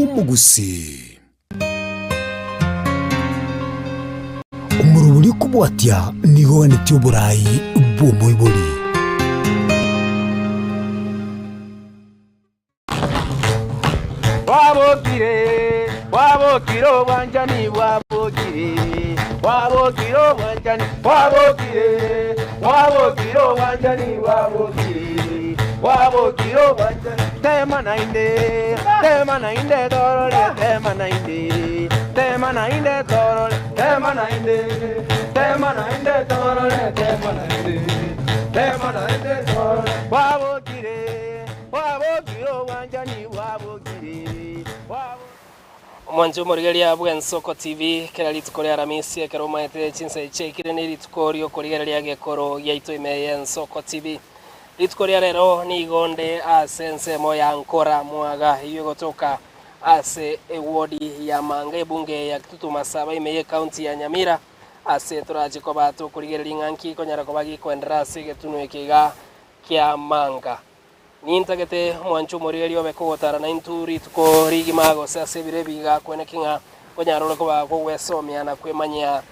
bw'umugusi umuruburi kubwatya nigo wanityo burayi bw'umuburi wabokiro wanjani wabokire wabokiro wanjani wabokire wabokiro wanjani wabokire wabokiro wanjani tema nainde dorole tema nainde dorole tema nainde dorole tema nainde dorole wabokiro wanjani wabokire Mwanjo morigeria bwensoko TV kera litukoria ramisi kera umaete chinse chekire ni litukorio korigeria gekoro yaito imeye nsoko TV litukoria rero ni gonde asense moya nkora mwaga hiyo gotoka ase ewodi ya Manga bunge ya Kitutuma Saba imeye county ya Nyamira ase turaje ko bato korigeria nganki konyara ko bagi kwendera sigetunwe kiga kya Manga Nintagete mwancho morigerio bekogotara na inturi tuko rigi mago sase birebiga kwene kinga konyarolo ko bagwesomya na kwemanya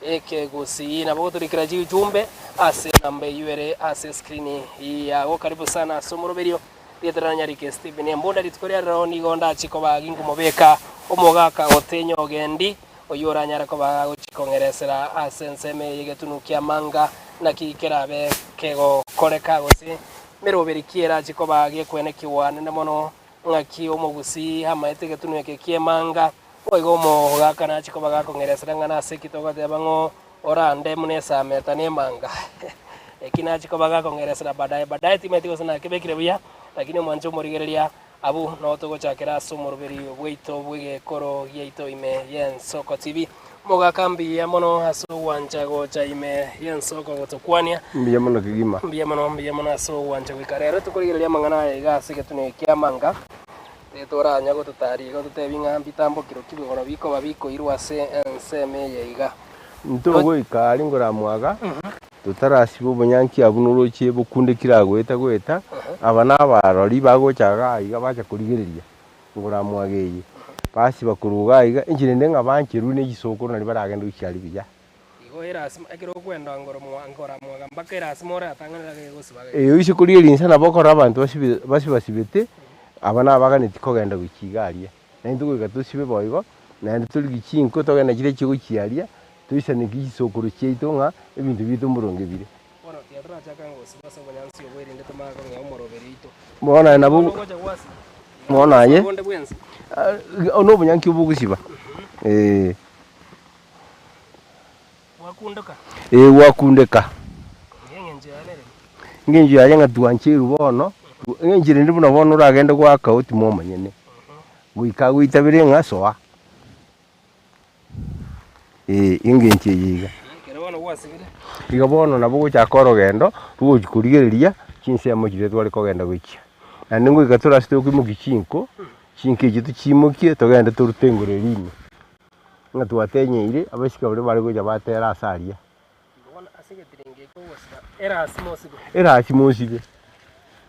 eke gusi na bogoturikira jumbe ase nambe yuere ase screen ya go karibu sana somoroberio yeteranya rike Steven Mbonda litukoria ro ni gonda chiko bagingu mobeka omogaka otenyo ogendi oyora nyara ko bago chikongeresera ase nseme yegetunukia Manga na kikerabe kego koreka gusi Mero berikiera chiko bagie kwene kiwane na mono ngaki omugusi hamaete getunweke kie Manga oigo mo gakana chiko bagako ngeresera ngana sekitoga de bango orande munesa meta ne Manga ekina chiko bagako ngeresera badaye timetiko sana kebekire buya lakini mwanzo morigereria abu no to gochakera somoroberi bweito bwege koro yeito ime yensoko TV moga kambi ya mono haso wanja gocha ime yensoko gotokwania mbiya mono kigima mbiya mono haso wanja wikarero tukorigereria mangana ega sigetune kia Manga tora nyago tutari go tutebinga bitambo kiro kibigoro biko babiko irwase enseme yeiga ntogo ikari ngora mwaga tutarasibo bonyanki abunulo chebo kunde kiragweta gweta abana abarori bagochaga iga bacha kurigereria ngora mwageye basi bakuruga iga injirende ngabankiru ne gisoko nari baragenda ucyari biya igo erasima akiro kwenda ngora mwaga mpaka erasima ora atangana gosibaga isi kurigeria insana bokora abantu basibete abana abaganiti kogenda gukigaria na ndugo gatusibe boigo na nduturi gichinko togenda kire kigo kiaria tuisane gisoko cyeito nga ebintu bitu muronge bire bona tiatra chaka ngosi basa bonyansi obwerinde tamaga ng'omoroberito bona nabo bona ye ono bonyanki obugusiba wakundeka ngenje yaje ngatuanchiru bono ngenjire ndi buna bono uragenda gwaka uti momanyene gwika gwitabire ngasoa ingenje yiga kero bono gwasigire iga bono nabo gochakoro gendo tugukurigereria chinsemo kire twari kogenda gwikia na ningo igatura sito kwimugichinko chinke gitu chimukie togenda turutengure rimwe ngatuatenyeire abashika bari bari goja batera asaria bona asigetirenge ko wasira erasimosibe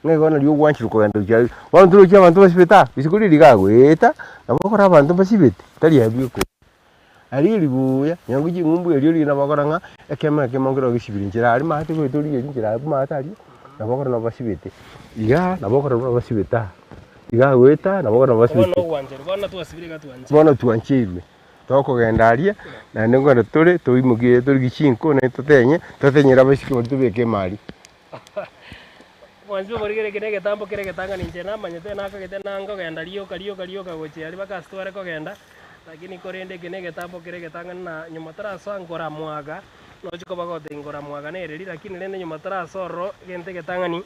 ngegona lyo gwanchiro kogenda cyari bantu ruki abantu basibeta bisikuri rigagweta nabakora abantu basibete tari yabiko ari ribuya nyanguji ngumbu elyo lina bakoranga ekema kemongero gisibiri njira ari mahate ko itori njira mahate ari nabakora nabasibete iga nabakora nabasibeta iga weta nabakora nabasibete bona wanjero bona tuasibire gatuanje bona tuanchirwe toko gendarie na ningora turi tuimugie turi gichinko ne tutenyera bashiki batubeke mali mwanzo morigere kinege tambo kirege tanga ninje na manyete naka kitena ngo genda rio kagochi ari bakastware ko genda lakini korende kinege tambo kirege tanga na nyuma taraso ngora mwaga no chiko bagote ngora mwaga ne reri lakini lende nyuma taraso ro gente ketanga ni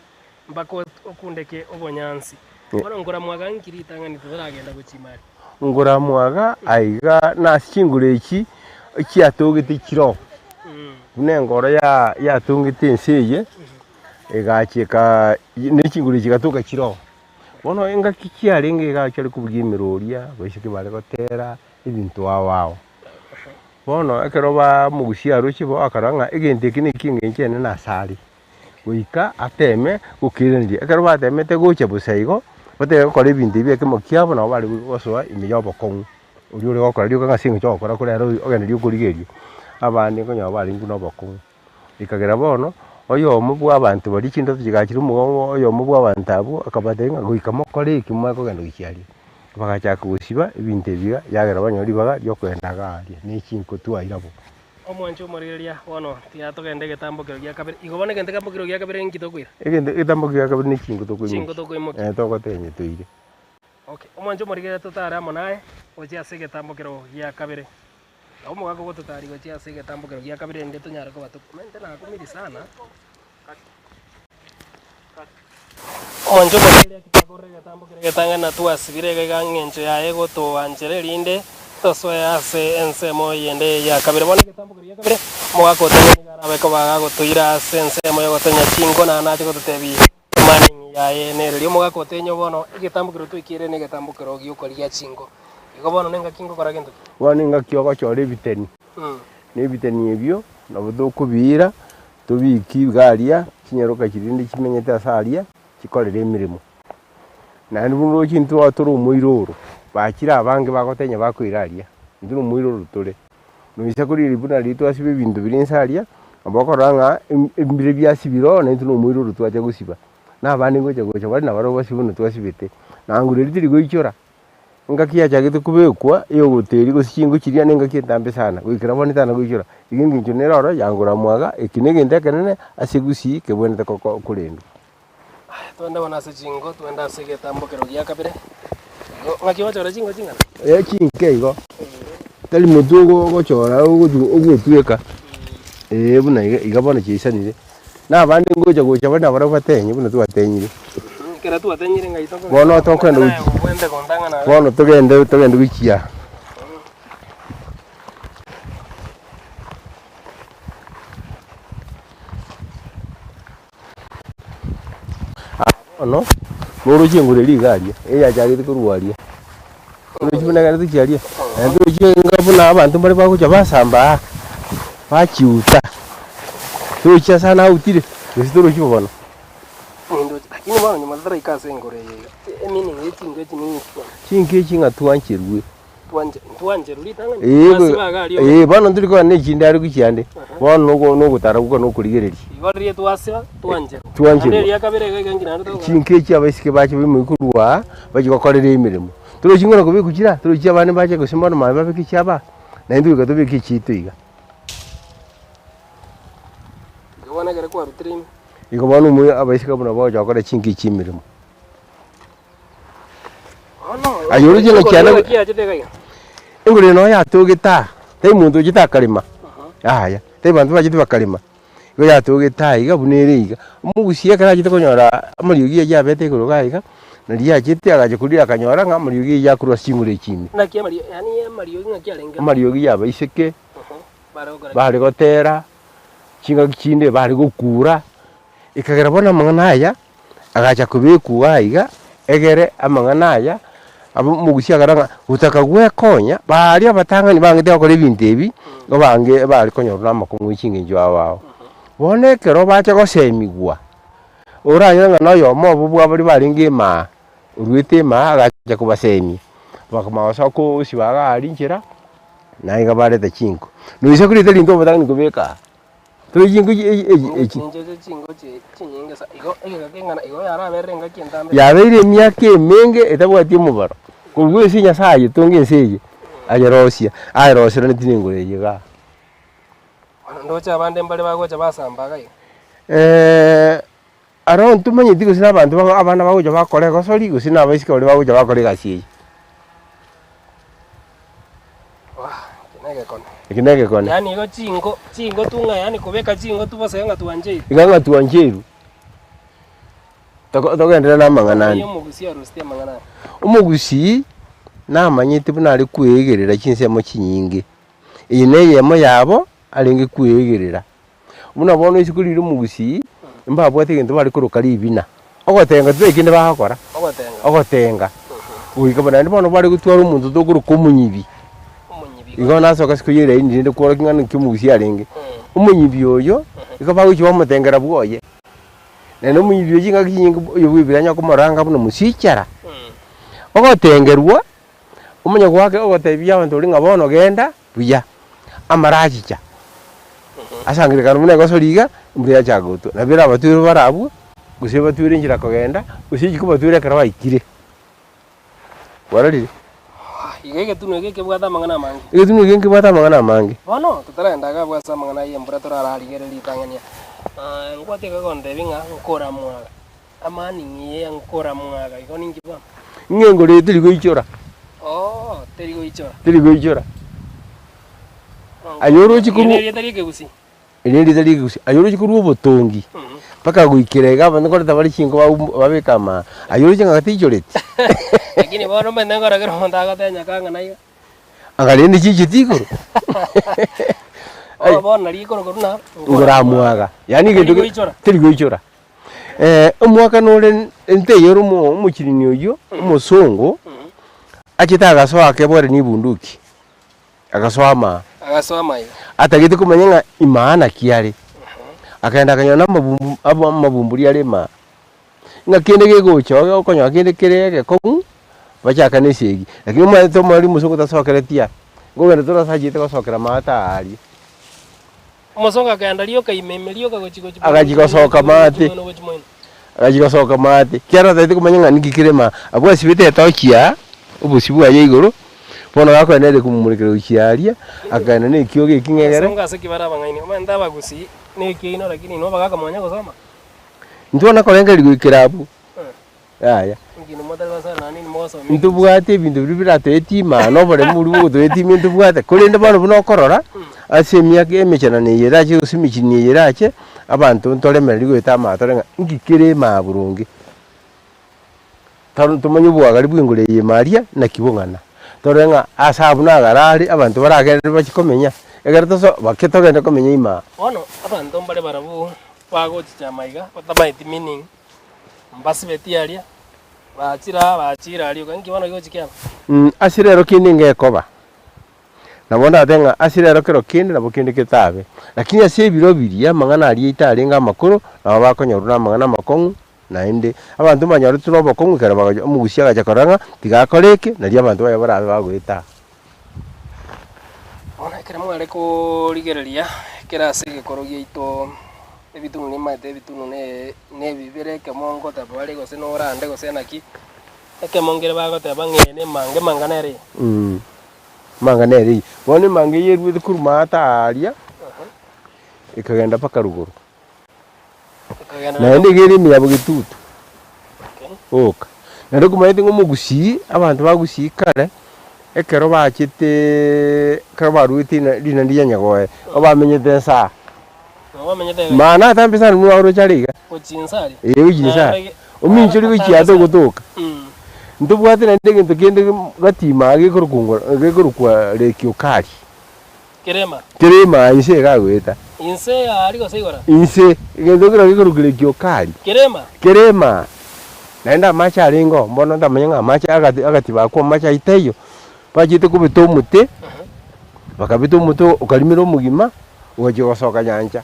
mbako okundeke obonyansi bona ngora mwaga nkiri tanga ni turagenda guchimari ngora mwaga aiga na chingure iki atogete kiro ngora ya tungite nseye egacheka n'ikingure kigatuka kiro bono enga kikiarenge gachari kubwimiroria bashike bare gotera ibintu wawo bono akeroba mugusiaro kibo akaranga egente kine kingenje na sari goika ateme gukirendia akeroba atemete gocha busaigo bote gukora ebinto ebi ekemo kiabo nabo bari gosoa imiya obokong'u oria ore gokora rioka ng'ase eng'encho ogokora korero ogenda riokorigeria abande nkonyoba bari ng'u na obokong'u ikagera bono oyomo bwa abantu bari chinda tugachira omugongo oyomo bwa abantu abo akabatenga goika mokore eki mwakogenda gochiaria bagachaka gosiba ebinto ebiga yagera banyori baga riokwenda aria nechinko twairabo omwancho omorigeria bono tiatogende getambokero gia kabere igo bono egente getambokero gia kabere nkito kwira egente getambokero gia kabere nechinko chinko tokoimoki togotenye toire okay omwancho omorigeria totare amo naye gochia ase getambokero gia kabere omogaka gototari gochia ase getambokero gia kabere nde tonyara kobatokumente nakumiri sana omwancho omorigeria kitagore getambokero getang'ana twasibire iga ng'encho yaye gotoanchera erinde tosoya ase ensemo yende ya kabere bono getambokero gia kabere mogaka otenya nigarabe kobaga gotoira ase ensemo yogotonya chinko nanache gototebi maning yaye nererio mogaka otenya bono egetambokero twikire na egetambokero giokoria chinko igo bono nenga kingo kora gento bono engaki ogochora ebiteni na ebiteni ebio nabo tokobira tobiki garia chinyaroka chirinde chimenyete ase aria chikorere emirimo naende bono chinto tore omoiroro bakira abange bagotenya bakoiraria ndiro omoiroro tore noisa koriri buna ritwasiba ebinto biri nse aria abokora ng'a ebire biasibiro na into omoiroro twacha gosiba na abande gocha bari nabaro basibu no twasibete nangure ritiri goichora ngaki yachagete kubekwa iyo goteri gosichingo chiria nengaki entambe sana goikera bono tana goichora igingi ncho neroro yangora mwaga ekinegente kenene ase gusi kebwenete kurendo twende bona ase chingo twende ase getambokero gia kabere ng'aki wachora chingo ching'ana chinke igo tari motu gochora ogotweka buna iga bono chisanire na abande gocha bari nabaro batenye buna twatenyire kera twatenyire ng'aito bono tokwenda wende kontang'ana bono togende wikia bono noruchingureri igaria eyachagete korwaria noruchibunagana tuchiaria ndoruchinga abantu bari bagocha basamba bachiuta tocha sana autire gositorochibo bono lakini bono nyuma tara ikase engore meaning etingo etinini chinke chinga twancherwe twancheruri tang'ana bono nturikora nechinde ari kuchiande bono nogotara guka nokorigereria igorie twasiba twancherwa eria kabere gaiganginande togo chinke echi abaisike bache bimoikorwa bachigokorera emirimo toroching'ona kobekukira torochi abande bache gosima bono mame babeke chiaba naende toika tobeke chito iga igobonegere kwarutire ime igo bono omo abaisike bono bochokora chinke echi emirimo ayoro chinga chiana engore no yatogeta tai muntu chitakarima aya tai bantu bachite bakarima igo yatogeta iga bunere iga omugusia kana chite konyora amariogi yabete igoro gaiga na ria chite agache kuria akanyora ng'a amariogi yakurwa chingure chini na kia mario yani amariogi ng'aki arenge amariogi yabaiseke bari gotera chinga chinde bari gokura ikagera bona mang'ana aya agacha kubekua iga egere amang'ana aya abo mugusia garanga utaka gwekonya bari abatangani bangete bakora ebintu ebi ngo bange bari konyora amakungu ichingenjo awao bonekero bacha gosemigwa oranyanga noyo mobo bwa bari ngema urwete ma agacha kubasemi bakamawasa ko usibaga ari njera naiga barete chinko noise kurite lindo batangani kubeka to chinko chinyinge sa igo egakengana igo yara berenga kientambe yabeire myaka emenge etabwatie mubaro kugwe sinya saye tonge nseye ajerosia aerosera nitinengore yiga ndocha abande mbale bagocha basambaga aro ntumanye tigo sina abantu abana bagocha bakore gosori gusina abaisike bali bagocha bakore gasiye kinege kone yani igo chingo tunga yani kubeka chingo tubasenga tuanjeru iganga tuanjeru togendera na mang'anani omugusi namanyete buna ari kwegerera chinsemo chinyinge iyi neyemo yabo arenge kwegerera buna bono isikurire omugusi mbabwate egento bari korokari ibina ogotenga twekinde bagakora ogotenga uika bana ndi bono bari gutwara omuntu tokuruka omunyibi igo nasoka sikuyire ndinde kwora kingana kyomugusi arenge omunyibi oyo igo baguchi bamutengera bwoye nene omunyibi oyo ngaki nyinga oyo bwibiranya komoranga buno musichara ogotengerwa umenya gwake ogotebia abantu uri ngabono genda buya amarajicha asangirikana mune gosoriga mbya chagoto nabira baturu barabu guse baturu njira kogenda usiji kuba baturu kara waikire warari igege tuno igege bwatha mangana mangi igituno gengi bwatha mangana mangi bono tutarenda ga bwasa mangana yembura turararigere litangania ngwate gagonde binga nkora mwaga amani ngiye nkora mwaga igoni ngiba ngengo le tiri goichora tiri goichora ayoro chikuru ile tari kegusi ayoro chikuru botongi paka guikirega bando kore tabari chingo babekama ayoro chinga gatichoreti lakini bono mende ngora gero honda gatenya kanga naiga angale ni chichitikoro bono rikoro koruna ngoramwaga yani gendo tiri goichora umwaka nore ente yoro muchirini oyo umusongo achita agasoa kebore ni bunduki agasoma iyo atagite kumenya nga imana kiari akaenda kanyona mabumburi arema nga kende gegocho okonyo kende kerege komu bachaka nesegi lakini mwa to mari musongo tasokeretia ngogenda turasajite gosokera mata ari umusongo akaenda rio kaimemelio kagochiko agajigosoka mate kiara taite kumenya nga nikikirema abwa sibite tokia ubusibu aye igoro bono gako nende kumumurikira ukiaria akana ne kio gikingegere songa se kibara bangaini omenda bagusi ne kino lakini no bagaka mwanya gosoma ntwana kolenga ligwikirabu aya ngino model basa nani mosoma ntubwate bintu bibirato etima no bore muri buto etimi ntubwate kolenda bano buno korora asemia ke mechana ne yerache usimichini yerache abantu ntolemera ligweta amatorenga ngikire maburungi tumanyi bwagari bwingure yimaria na kibungana torenga asabu na garari abantu baragenda bakikomenya egerto so baketogenda komenya ima ono abantu mbale barabu bagochicha maiga batabaiti meaning mbasi betiaria bachira ali kangi bono gochikia asirero kindi ngekoba nabona atenga asirero kero kindi nabo kindi kitabe lakini asebiro biria mangana ali itarenga makuru nabo bakonyoruna mangana makongu naende abantu banyaro tunobo kongukera bagaje omugusia gacha koranga tigakoreke nari abantu baye barabe bagwita ona kera mware ko rigereria kera sege korogia ito ebitunu ni mate ebitunu ne bibere kemongo tabare gose no rande gose naki ekemongere bagote bangene manganere manganere bone mange yeru kuruma ataria ikagenda paka ruguru naende gere miyabo gitutu oka nero kumaite ngomugusi abantu bagusi kare ekero bachite karo baruiti lina ndiyanya goe obamenyete sa mana tambisa nu aro chariga ochinsari uchinsari ominchori wichiato gutuka ndubwate na ndege ntokende gatima gekorukwa rekiokari kerema inse gagweta inse ari go segora inse gendokira gekorukire kiokari kerema naenda macha aringo mbono ndamenya macha agati bakwa macha iteyo bachite kubita umuti bakabita umuti ukalimira umugima ugaje gosoka nyanja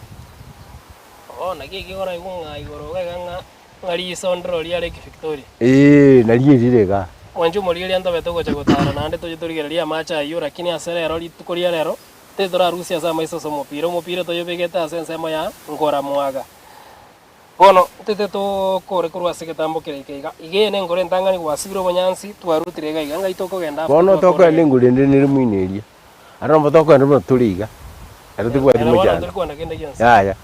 nagiki gora igunga igoro ganga ngari sondro ria Lake Victoria nalirega wanju muri ria ndo beto gocha gotara nande tujiturigereria macha iyo lakini aserero litukoria rero tetora Rusia za maiso somo mupira to yobegeta sensema ya ngora mwaga bono tete to kore kurwa seketambo kireka igene ngore ntangani kwasibiro bonyansi twarutirega iganga itoko genda bono toko ende ngure ndene muineria arombo toko ende turiga arutigwa dimujana ya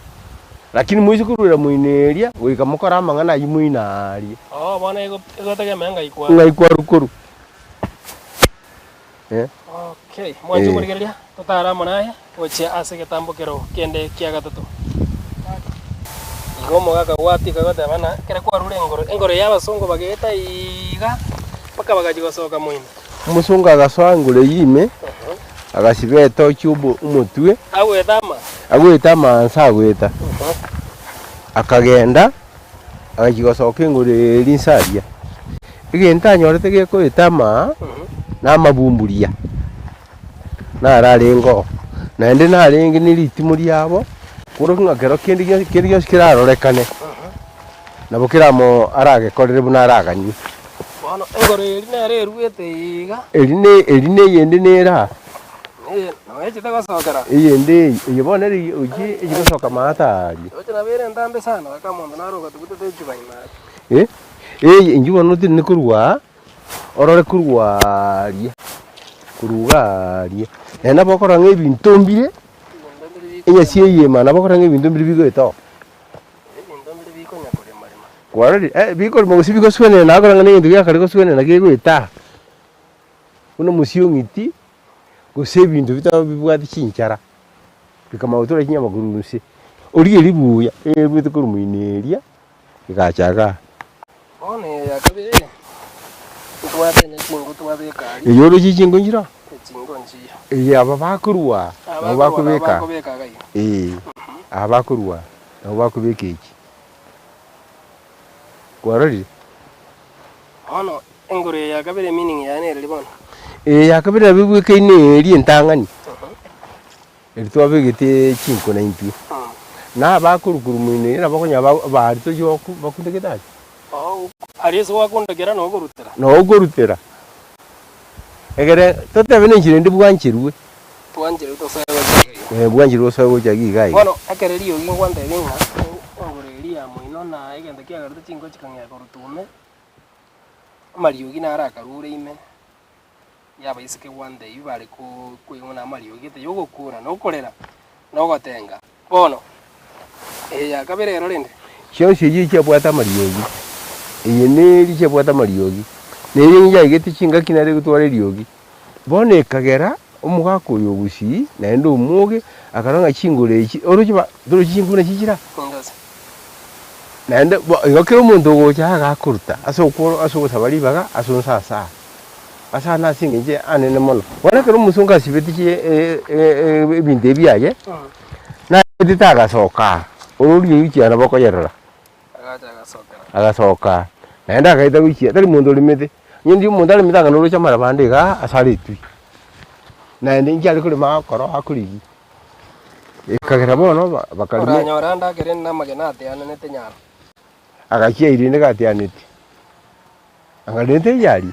lakini muizi kurura muineria wika mukora mangana yimuinari bona igotegemea ngaikwa rukuru okay mwanju kurigeria tutara monaye oche ase getambo kero kende kia gatatu igomo gaka wati kagote bana kera kwa rure engoro y'abasongo bageta iga paka bagajigosoka muine musunga agaswangure yime agasibeto cyubu umutwe agwetama nsagweta akagenda agajigosoka engore linsaria igenta nyorete geko etama na mabumburia na rarengo na ende na rengi ni ritimu ryabo kuro ngakero kindi kiraro rekane nabo kiramo arage korere buna araganyi Bono engoro eri nere ruete iga. Erine yende nera. No echite gosokera. Yende yebona ri uji igosoka matari. Oche na bere ndambe sana akamondo naroga tugute chuba imari. Injuba nuti nikurwa. Orore kurwaria. Kurugaria. Ena bokora ngebintu mbire. Enya siye mana bokora ngebintu mbire bigoeto. Kwarari biko mo sibiko swene na akora ngane ndu yakari ko swene na gegweta. Uno musio ngiti go sebintu bitaba bibwati chinchara. Bikama utora kinyama gurunusi. Ori elibuya bitu kurumuineria. Igachaga. One yakabire. Tuwate nyingo tuwate kari. Yoro chingo njira. Chingo njira. Aba bakurwa. Abakubeka. Abakurwa. Abakubeka iki. Kwarari. Ono engore yakabire meaning ya ne libona. Yakabire bibweke ine eri entangani. Elitwa bigete chinko na impi. Na bakurukuru mwine na bakonya bari to yo bakundegeta. Arizo wakundegera no gorutera. No gorutera. Egere totebe njire ndi bwanchirwe. Bwanchirwe to sayo. Bwanchirwe sayo jagi gai. Bueno, akereri yo ngwanda binga. Ngoreria muino na igende kia garuta chingo chikangya korutume. Mariogi na araka rure ime. Yaba isike wande yubare ku kuingona mariogi te yogo kura no korera. No gotenga. Bono. Yakabere rorende. Shonse yiche bwata mariogi. Neri che bwata mariogi. Neri njya igete chinga kinare gutware riogi. Bone kagera umugako yogushi na ndo umuge akaranga chingure iki orukiba duru chingure chikira. Nande yokero umuntu gocha agakuruta asoko sabari baga asonsasa asana singe anene mono wana kero musunga sibetiye binde biyaye na ditara soka ururi yicyana bako yerora agasoka nanda kaita wikiya tari muntu limete nyindi umuntu ari mitanga no rucha mara bandega asari twi nande njali kuri makoro akurigi ekagera bono bakalime oranyoranda kere na magenate anene nyara agakia irine gatianiti angalente yali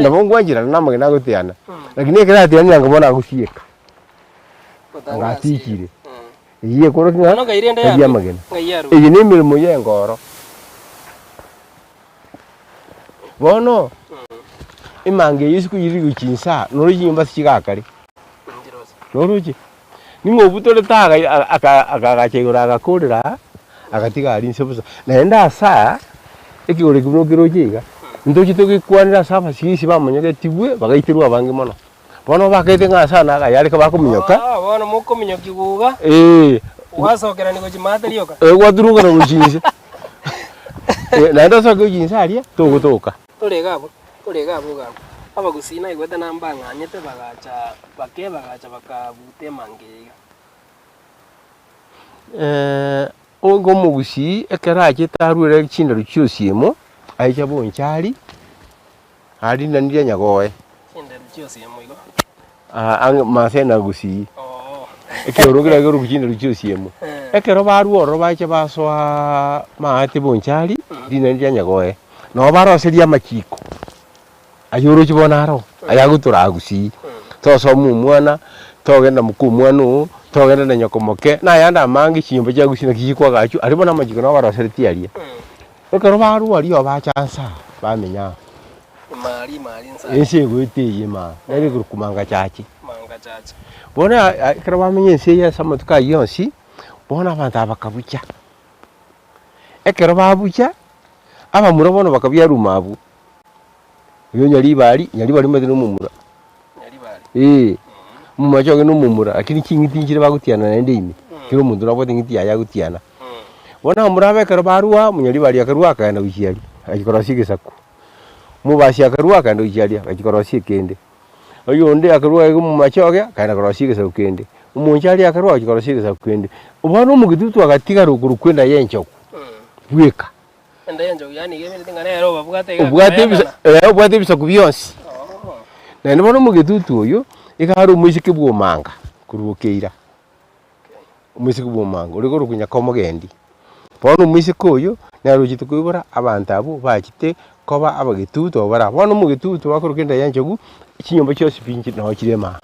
na bongwanjira na magena gutiana lakini ekiratiani ngabona gusieka ngatikire iye koro kinga no gairende ya magena iyi ni mirimo yengoro bono imange yisku yiri gukinsa noro yimba sikakari noroje nimo butore taga akagachegura agakurira agatiga ari nsebuza naenda saa ekigore kuno kirojiga ndoki tugikwanira saba sisi bamanyege tibwe bagaitirwa abange mono bono bakete ngasa na yari ka bakuminyoka bono muko minyoki guga wasokera ni gojimata rioka waduruga no gujinse naenda so gujinse ari tugutuka turegabo gabo abagusina igweta nambanga nyete bagacha bakabute mangega ogo mugusi ekaraje tarure chindaru cyosiemo aija bonchari ari nandia nyagoe chindaru cyosiemo igo ang masena gusi ekyorogera gero chindaru cyosiemo ekero baruoro bache baswa maate bonchari dinandia nyagoe no baroseria machiko ayoro chibonaro ayagutura gusi toso mumwana togenda mukumwanu togenda na nyakomoke na yanda mangi chimbo cya gusina kikwa gachu aribo na majiko no barosereti ariye ekero baru ari obachansa bamenya mari nsa ese gweteye ma nari kumanga chachi bona ekero bamenye ese ya samatuka yonsi bona abantu abakabucha ekero babucha aba murabono bakabya rumabu yo nyali bali madino mumura mumachoge no mumura akini kingiti njire bagutiana na ndimi kiro mundu nabote ngiti ya gutiana bona murabe karo barua munyali bali akarua kana wishyali akikorosike saku mubasi akarua kana wishyali akikorosike kende ayo nde akarua mu machoge kana korosike saku kende umunjali akarua akikorosike saku kende ubano mugitutu agatiga ruguru kwenda yenchoko bweka enda yenchoko yani geme tingana yero babugate ubwate bisa kubyonsi na nbono mugitutu oyo ikaro musiki bwomanga kurukeira musiki bwomanga uriko rukunya komogendi bono mwisiko uyu naruchite kwibura abantu abo bachite koba abagituto bara bono mugituto bakorugenda yanjogu ikinyombo cyose pinji no kirema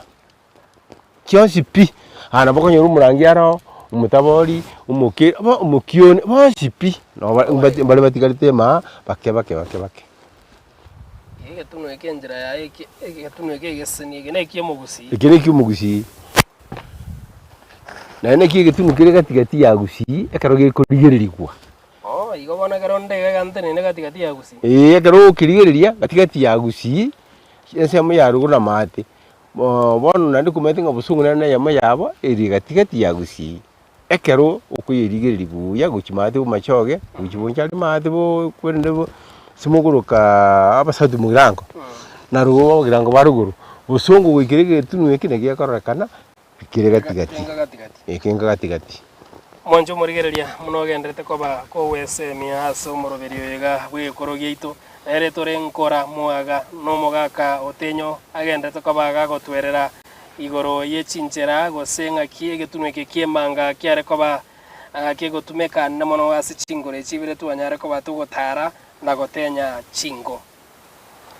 cyose pi ana bakonyura umurangi yaro umutabori umuke aba umukione bose pi no bari batigaritema bake Getuno ekenjira ya getuno ekegeseni geneki yomugusi ekeneki yomugusi na getuno kire gatigati ya gusi ekaroge kurigeririkwa igo bona garonde gantene ne gatigati ya gusi ekaro kirigereria gatigati ya gusi ese mu yarugura mate bono nandi kumete ngabusungu na yama yabo eri gatigati ya gusi ekero okuyirigeririku ya gukimate mu machoge gukibonja mate bo kwende bo simuguruka abasadu mugirango narugo mugirango baruguru busungu wikirege tunu ekine giakorekana kirega gatigati Mwanjo murigereria muno gendrete koba ko wese miaso muroberio yega bwikoro gito ere tore nkora muaga no mogaka otenyo agendrete koba gagotwerera igoro yechinchera gosenga kiege tunweke kiemanga kiare koba kegotumeka na mono wasi chingore chibire tuanyare koba tugotara na gotenya chingo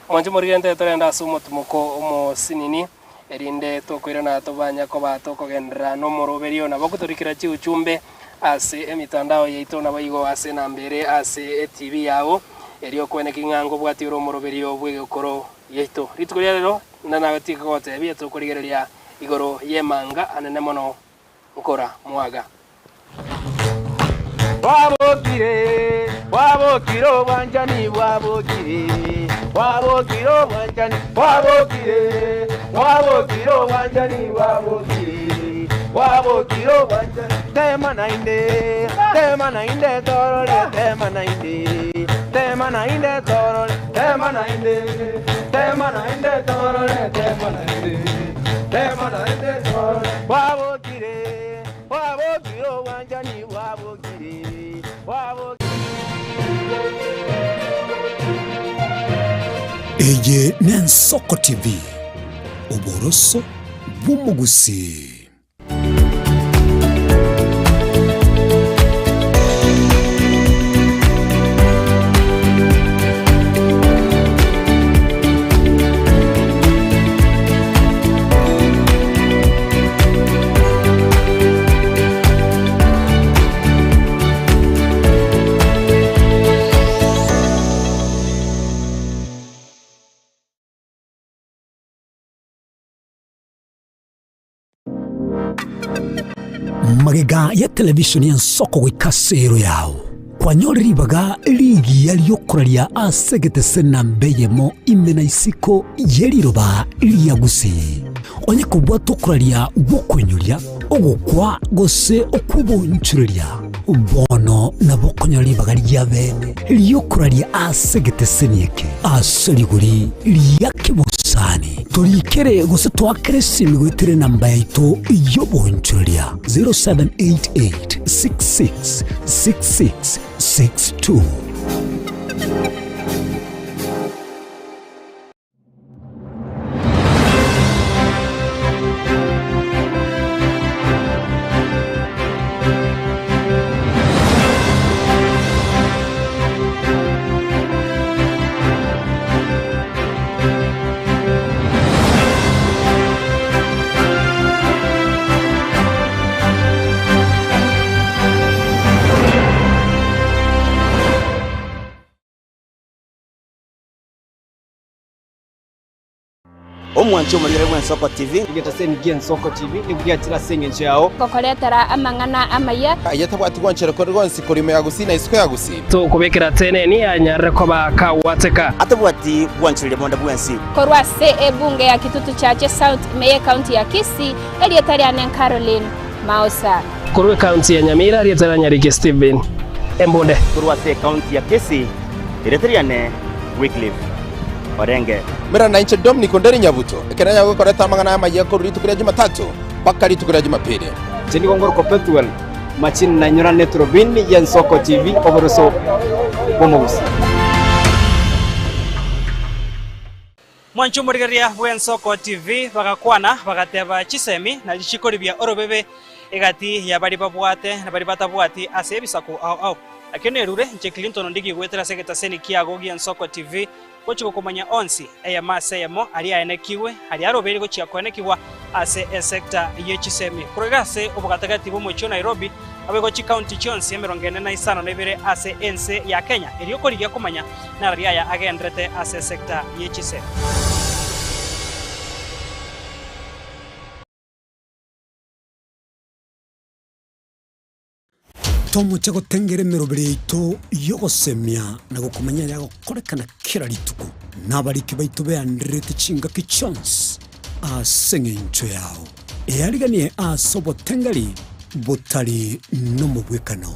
Mwanjo murigereria torenda sumo tumuko omo sinini erinde tokwirana tobanya koba tokogendra no moroberio na bakutorikira chi uchumbe ase emitandao yeito na bayigo ase na mbere ase TV yao erio kwene kingango bwati ro moroberio bwegokoro yeito ritukuria rero ndana batika gote bieto kurigereria igoro yemanga anene mono ukora mwaga wabokiro wanjani wabokiro wanjani wabokiro wanjani wabokiro wanjani tema nainde torole tema nainde torole tema nainde torole tema nainde torole wabokiro wanjani wabokiro Eye Nensoko TV Oboroso bw'umugusi magega ya televishoni ya Nsoko gwikasero yao kwanyoribaga ligi yaliyokuraria asegete senambeyemo imena isiko yeriroba liyagusi onye kubwa tokuraria bokwenyuria ogukwa gose okubonchuria bono na bokonyoribaga lyabene liyokuraria asegete senieke aseriguri liyakibusani turikere gose twakresi migwitire namba yaito yobonchuria 0788666662 Omwancho murire bwa Nsoko TV ngetaseni gen Nsoko TV nibwatira senge nchao kokoretera amangana amaya ayatabwati gwanchere ko rwonsi kurime yagusi na isiko yagusi to kubekera tene ni anyare ko bakawateka atabwati gwanchere bonda bwensi korwa se bunge ya kitutu chache South Meye County ya Kisii elietari anen Caroline Mausa korwe county ya Nyamira elietari Nyarige Steven Embonde korwa se county ya Kisii elietari anen Wycliffe Orenge mera na inche Dominic Onderi Nyabuto ekeranya gukoreta amangana y'amagiye ko ritukuria Jumatatu paka ritukuria Jumapili jeni gongoro perpetual machin na nyura netrobin ya Nsoko TV oboroso bomogusi Mwancho murigeria bwa Nsoko TV bagakwana bagateba chisemi na lichikori bya orobebe egati ya bari babwate na bari batabwati ase bisako au akene rure nche Clinton ndigi gwetera segeta seni kiago gi Ensoko TV gochiko kumanya onsi eya maseyemo ali aenekiwe ali arobere gochia koenekiwa ase sector yechisemi kurigase obugatagati bo mucho Nairobi abegochi county chonsi emerongene na isano nebere ase ense ya Kenya eliyo korigia kumanya na riaya agendrete ase sector yechisemi. Tomo chako tengere merobere ito yogosemia na gukumanya yago korekana kira rituko nabariki baitu beandrete chinga kichons asengencho yao eariganie asobo tengari botari no mubwekano.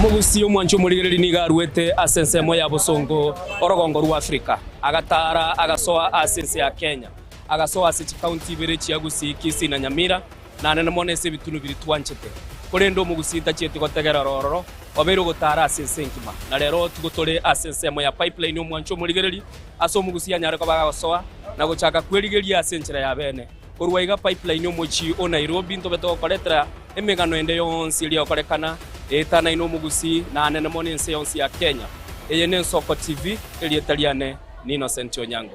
Mugusi omwancho murigereri nigarwete asensemo ya Bosongo orogongo rwa Afrika agatara agasoa asense ya Kenya agasoa ase county bere chiagusi Kisii na Nyamira na nene monese bitunu biri twanchete kurendo mugusita chiete gotegera rororo obero gotara asense nkima na rero tugotore asensemo ya pipeline omwancho murigereri aso mugusi anyare ko bagasoa na gochaka kwerigeria asenchera ya bene kurwa iga pipeline omochi o Nairobi ntobeto koretera emegano ende yonsi ili okorekana etana ino mugusi na nene monense yonsi ya Kenya eye ne Ensoko TV eli Italiane ni Innocent Onyango.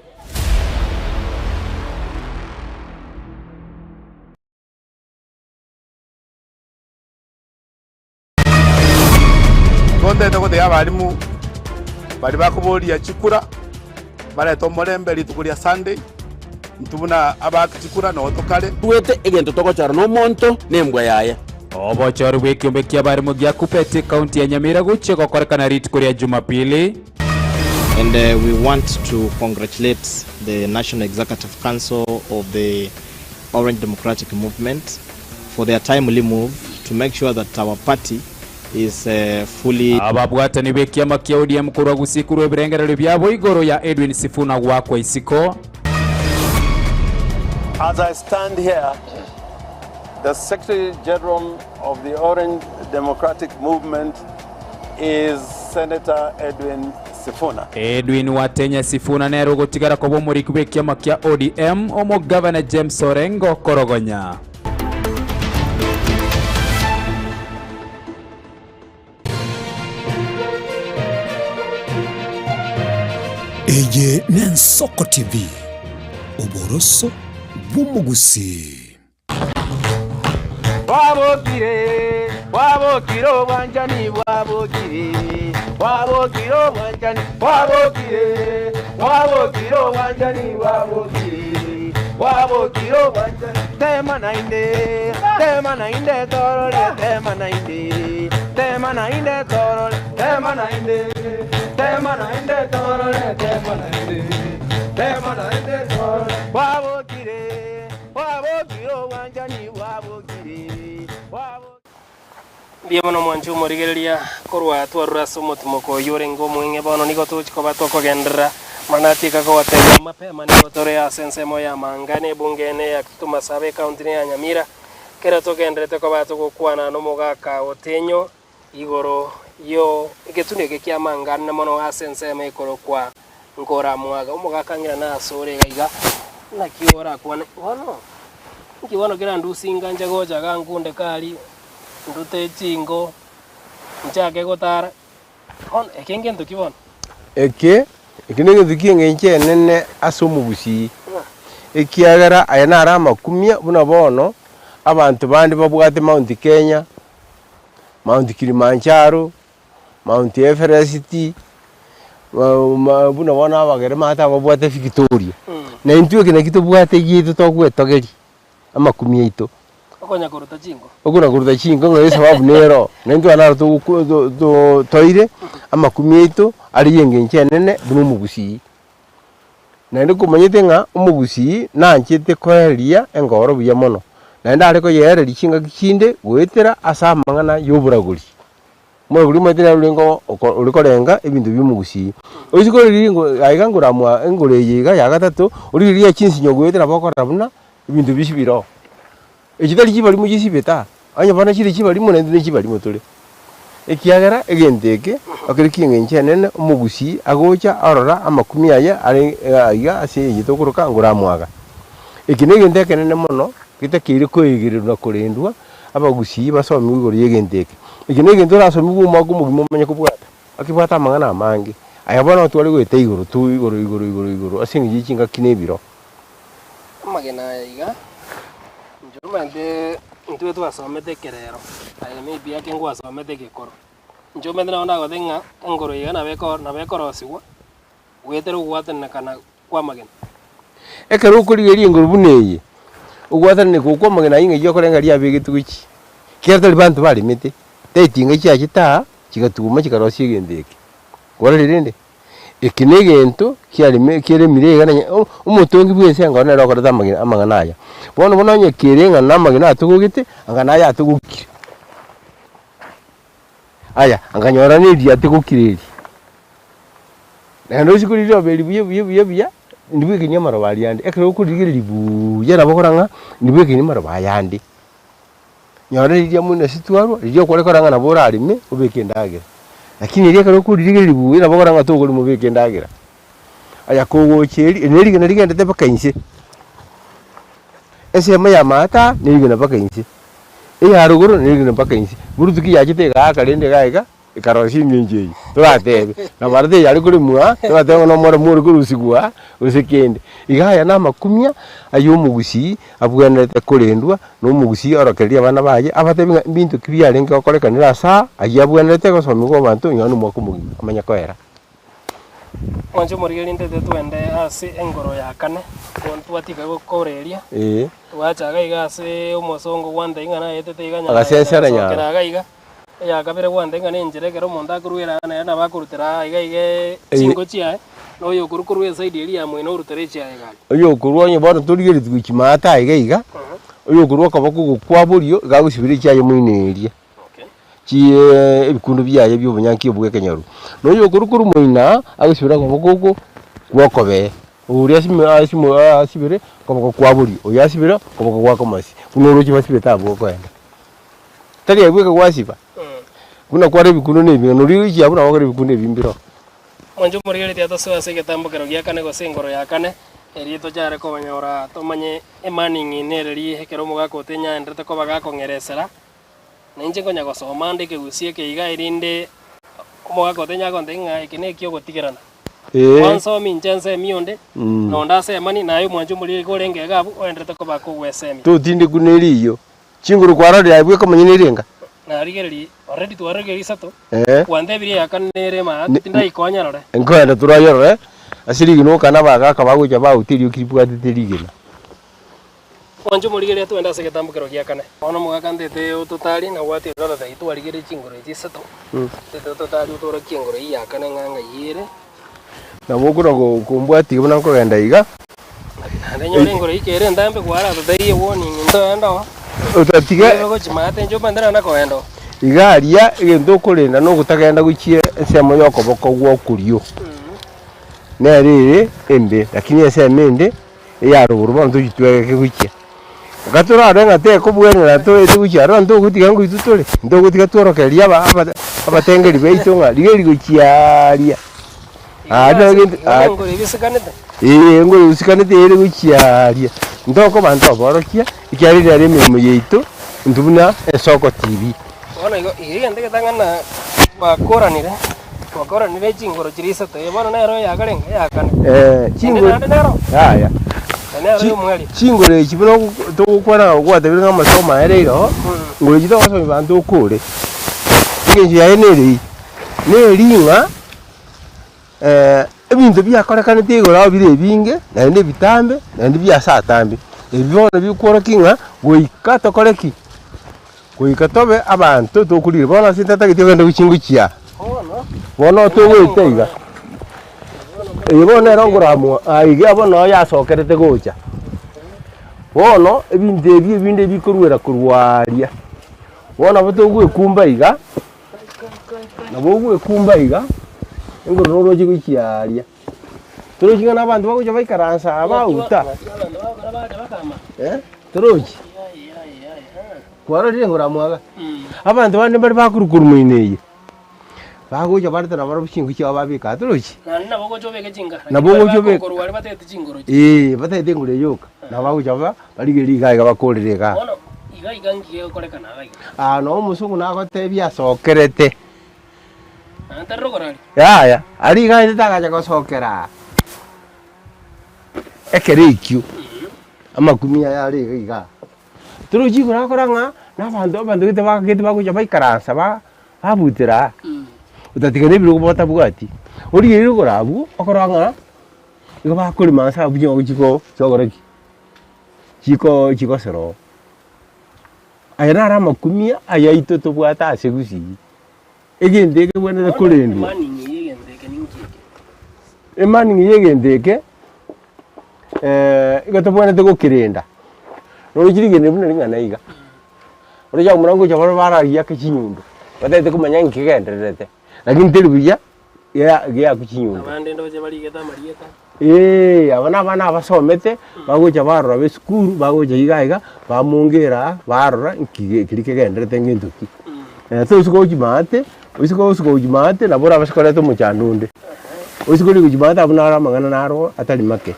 Konde ndoko ya balimu bali bakubolia chikura bale tomorembe litukulia Sunday ntubuna abakachikura no tokale twete egento tokochara no monto nembwa yaya obochori bw'ekiombe kia barimu gia Kupete kaunti ya Nyamira guche gokorekana ritukuria Jumapili. And we want to congratulate the National Executive Council of the Orange Democratic Movement for their timely move to make sure that our party is fully ababwatani b'ekiama kia ODM kurwa gusikurwa ebirengerero byabo igoro ya Edwin Sifuna gwakwa isiko. As I stand here, the Secretary General of the Orange Democratic Movement is Senator Edwin Sifuna. Edwin Watenya Sifuna nero gotigara ko bomuri kubekiama kia ODM omo Governor James Orengo Korogonya. Eye ni Ensoko TV oboroso bumugusi. Wabokire wanjani wabokire wanjani wabokire wanjani wabokire wanjani tema nainde torole tema nainde torole tema nainde torole wabokire wanjani wabokire Biamono mwanchu morigereria korwa twarura somotumoko yorengo mwenge bono nigo tuchiko batokogendera manatika ko watega mapema nigo tore asensemo ya mangane bungene ya Tumasabe county ya Nyamira kera togendrete ko batokokwana no mogaka otenyo igoro yo igetunege kia mangane mono asensemo ikoro kwa ngora mwaga umogaka ngira na asore gaiga na kiora kwana wono nkiwono kira ndusinga njagoja gangunde kali ndute chingo nchake gotara on ekenge ndukibona ekinenge dukinge nche nene asomugusi ekiagara ayana arama kumia buna bono abantu bandi babwate Mount Kenya Mount Kilimanjaro Mount Everest buna bona abagere mata babwate Victoria na intwe kina kitobwate gitu togwetogeri amakumia ito okonya kuruta chingo okuna kuruta chingo ngwe sababu nero nendo anara to toire amakumia ito ari yenge nchenene bunu mugusi nende kumanyete nga umugusi nanchete koeria engoro buya mono nende ariko yere lichinga kinde gwetera asamangana yoburaguri mo guri matera rulengo urikorenga ebintu byumugusi uziko riringo aigangura mwa engore yiga ya gatatu uririya chinsi nyogwetera bakora buna ibintu bishibiro ekitali kibali mu gisibeta anya bana kiri kibali mu nende kibali motole ekiagera egenteke okiriki ngenche nene umugusi agocha arora amakumi aya ari aiga ase yitokuruka ngura mwaga ekine genteke nene mono kitakire koigirirwa kurindwa abagusi basomi igoro yegenteke ekine gento rasomi buma kumugimo manya kubwata akibwata amangana amangi ayabona twari gwete igoro tu igoro asingi yichinga kinebiro magena iga njumande ntwe twasomete kerero aye maybe yake ngwasomete gikoro njumande naona gothenga ngoro iga na bekorosiwa gwetera ugwatana kana kwa magena ekero ukurigerie ngoro buneye ugwatana ko kwa magena inge yo korenga ria bigitugichi kerto bantu bari mite tetinga cya kita kigatuma kikarosie gendeke gorerinde ekinegento kire mirega na umutongi bwese ngona ro korata amagana aya bono nye kirenga na magana atugugite angana aya atugukire aya anganyora ni dia atugukireri na ndo sikuriro beli buye ndibwe kinyamaro bali yandi ekero kurigiriri buye nabokoranga ndibwe kinyamaro bayandi nyora dia muna situaro rio korekoranga na bora arime ubeke ndagera lakini ile karo kurigiriri buye nabokoranga to kuri mubeke ndagera aya kogocheri nerige narigende te pakainse ese maya mata nerige na pakainse haruguru nerige na pakainse burutuki yachite ga kalende gaiga ikaroshi nyenje turatebe na barde yari kuri muwa turatebe no mora muri kurusigwa usikende igaya na makumya ayo mugusi abwanete kurendwa no mugusi orokeria abana baye abatebe bintu kibyarenge okorekanira sa ayabwanete gosomi go bantu nyanu mwakumugi amanya kwera onje morigeri ndete twende ase engoro ya kane twatiga gukoreria twachaga igase umosongo gwande ingana yetete iganya agasensera nya gaiga ya kabere gwande ingana injerekero monda kuruira na bakurutira iga cingo cia no yo kurukuru side eri ya mwino urutere cia iga yo kuruonye bono turigeri twikimata iga yo kuruoka bakugo kwaburio gagusibire cia yo mwineria chie ebikundu byaye by'obunyanki obwekenyaru no yo kurukuru mwina agusibira ngo bakugo gwokobe uri asibire ko kwaburi oya asibira ko gwakomasi kunoro kibasibire tabo kwenda tari yabwe kwasiba kuna kware bikundu ne bino uri iki abuna wakare bikundu bimbiro monjo morigeri tia toso ase getambukero gya kane go sengoro ya kane eri to jare ko banyora to manye emaningi nereri hekero mugako tenya ndete ko bagakongeresera ninje konya gosoma ndike gusie ke iga irinde mugako tenya kondenga ikine kyo gotigirana wanso minjense mionde no ndase mani nayo mwanjo muri ko renge gabu oendete ko bakugwesemi to tinde kuneriyo chinguru kwarari yabwe ko manyinirenga na rigereri already to arigeri sato wande biri yakanere ma tinda ikonya rore enkwenda turayore asiri gino kana baga kabaguja ba utirio kiripwa titirigena onjo murigeri atwenda se getambukero gya kane ono mugakandete ututari na gwati rora da itu arigeri chingoro iti sato tete ututari utoro kingoro ya kane nganga yire na bokura go kumbwati bona ko genda iga ndenyo ngoro ikere ndambe kwara tutaiye warning ndo utatiga go chimate njo bandera na koendo igaria igendo kurenda no gutagenda guchie ensemo yoko boko gwo kurio nerire embe lakini ese mende ya ruguru bantu jitweke guchia gatura arenga te kubwenera to etuguchia ro ndo gutiga ngo itutore ndo gutiga tworokeria abatengeri beitonga ligeri guchiaria ngo ibisikanete ngo ibisikanete ere guchiaria ndoko bantu aborokia ikiarira remirimo yeito ndubuna Ensoko TV bona iri ndege tangana bakoranire chingoro chirisa te bona nero yakarenga yakane chingoro haya chingoro ekibino tokukwana ogwatebire ng'amasoma ereiro ngoro chito basomi bantu okure ingenji yaye neringa ebintu byakorekanete igoro aho bire ebinge naende ebitambe naende byasatambe ebibono bikworokinga goika tokoreki goika tobe abantu tokurire bona sintatagite genda guchingo chia bona togwete iga bona rongoramo aiga bona yasokerete gocha bono ebinde bikurwera kurwaria bona batogwe kumba iga nabo gwe kumba iga ngoro roje guchiaria turojiga nabantu bakuja baikaransa abauta turoji kwara ringo ramwaga abantu bande bari bakurukuru mwineye bagocha barete na baro chingu cyo babika turuchi na bogo chobe ke chinga na bogo chobe ko wale batete chingoro batete ngure yoka na bagocha ba barigeri ga bakorire ga ono iga ngiye korekana ga no musungu nako tebia sokerete antarrogorari ya ari ga ndagaja ko sokera ekerikyu amakumia yari ga turuchi kurakoranga n'abantu gite bagocha baikaransa babutira utatigane biro kubota bugati uri rero gorabu okoranga igo bakuri mansa bujyo giko cyogoreki kiko sero ayana ara makumia ayaito to bwata asegusi egendeke bwana kurendu emani yegendeke igo to bwana to kirenda no kirigene buna ngana iga uri ya murango cyabara baragiya kinyundo batete kumanya nkigenderete lakini telebuya ya kuchinyundo abande ndoje bali geta marieta abana abasomete bagocha barora be skuru bagocha igaiga bamongera barora nkirike genderete nginduki so usiko ujimate nabora abasikorete mu cyandunde usiko ujimate abunara mangana naro atari make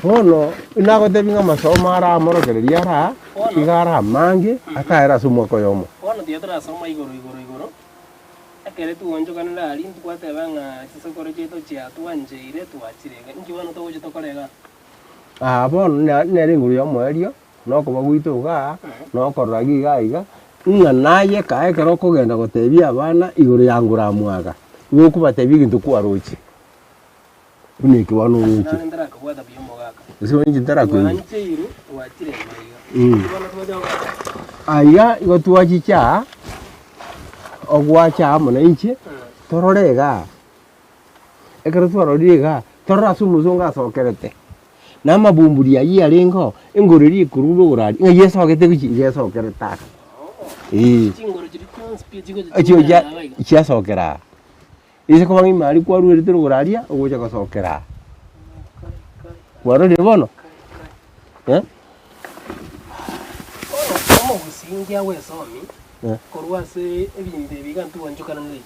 bono inago tebinga masomo ara amorokereria ara igara mange ataera sumo koyomo bono diatra soma igoro akere tuonjo kanira ali twatebanga kisokoro cheto chia twanjeire twachirega nkiwana to goje tokorega bono nere nguru yo mwerio no kuba gwituga no koragi gaiga naye kae kero kugenda gotebia abana igoro ya ngura mwaga guku batebi gintu kwarochi uniki wano uchi ndara kubwata biyombo gaka usiwe nji ndara kwe wancheiru twachire maiga aiga igo twachicha ogwacha mona inche tororega ekero twaroriga torora sumuzunga sokerete na mabumburia yi arengo ingoriri kururu urari nga yesogete guchi yesokereta chingoro chiri speed acho ya sokera ise ko bangi mari kwaru erite uraria ogocha gosokera warore bono omo gusingia wesomi korwase ebinde bigantu wanjukana nri